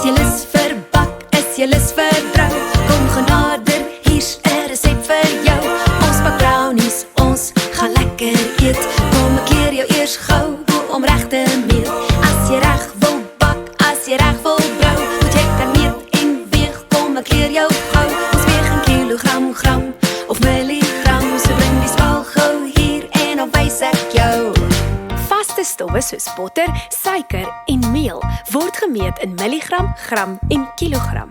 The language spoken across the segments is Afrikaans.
jy lus vir bak, is jy lus vir brou? Kom genader, hier's 'n resep vir jou. Ons bak brownies, ons gaan lekker eet. Kom ek leer jou eers gou hoe om reg te meet. As jy reg wil bak, as jy reg wil brou, moet jy kan meet en weeg. Kom ek leer jou gou. Ons weeg in kilogram, gram of milligram. So bring die skaal gou hier en dan wys ek jou. Vaste stowwe soos botter, suiker en meel word gemeet in milligram, gram en kilogram.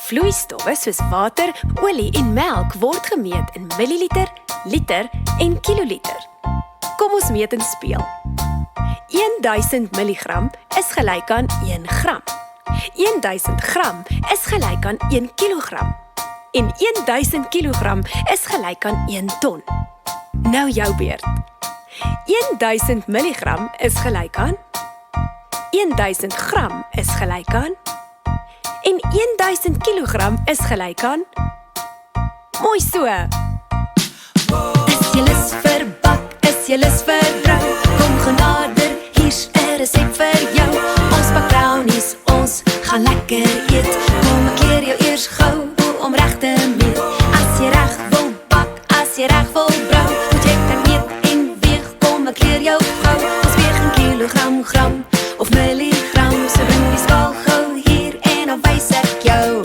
Vloeistowwe soos water, olie en melk word gemeet in milliliter, liter en kiloliter. Kom ons meet en speel. 1000 milligram is gelyk aan 1 gram. 1000 gram is gelyk aan 1 kilogram. En 1000 kilogram is gelyk aan 1 ton. Nou jou beurt. 1000 milligram is gelyk aan 1000 gram is gelyk aan en 1000 kilogram is gelyk aan mooi so. Is jy lus vir bak, is jy lus vir brou? Kom genader, hier's 'n resep vir jou. Ons bak brownies, ons gaan lekker eet. Kom ek leer jou eers gou hoe om reg te meet. As jy reg wil bak, as jy reg wil brou, moet jy kan meet en weeg. Kom ek leer jou gou. Ons weeg in kilogram, gram of milligram. So bring die skaal gou hier en dan wys ek jou.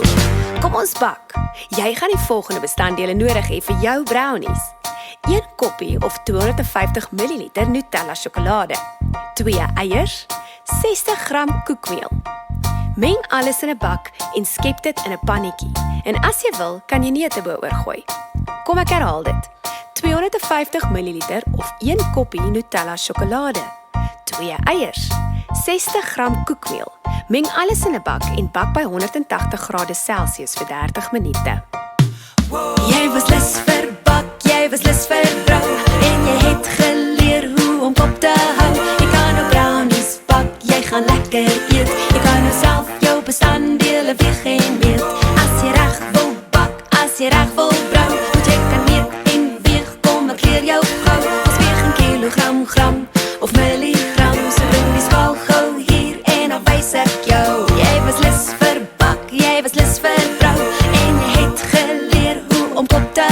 Kom ons bak. Jy gaan die volgende bestanddele nodig hê vir jou brownies. 1 koppie of 250 ml Nutella sjokolade, 2 eiers, 60 gram koekmeel. Meng alles in 'n bak en skep dit in 'n pannetjie. En as jy wil, kan jy neute bo-oor gooi. Kom ek herhaal dit. 250 ml of 1 koppie Nutella sjokolade, 2 eiers, 60 gram koekmeel. Meng alles in 'n bak en bak by 180°C vir 30 minute. Jy was lus vir bak, jy was lus vir brou, en jy het geleer hoe om kop te hou. Jy kan nou brownies bak, jy gaan lekker eet. Jy kan nou self jou bestanddele weeg en meet. As jy reg wil bak, as jy reg wil brou, moet jy kan meet en weeg. Kom ek leer jou gou. Ons weeg in kilogram, gram of milligram. So bring die skaal gou hier en dan wys ek jou. Jy was lus vir bak, jy was lus vir brou, en jy het geleer hoe om kop te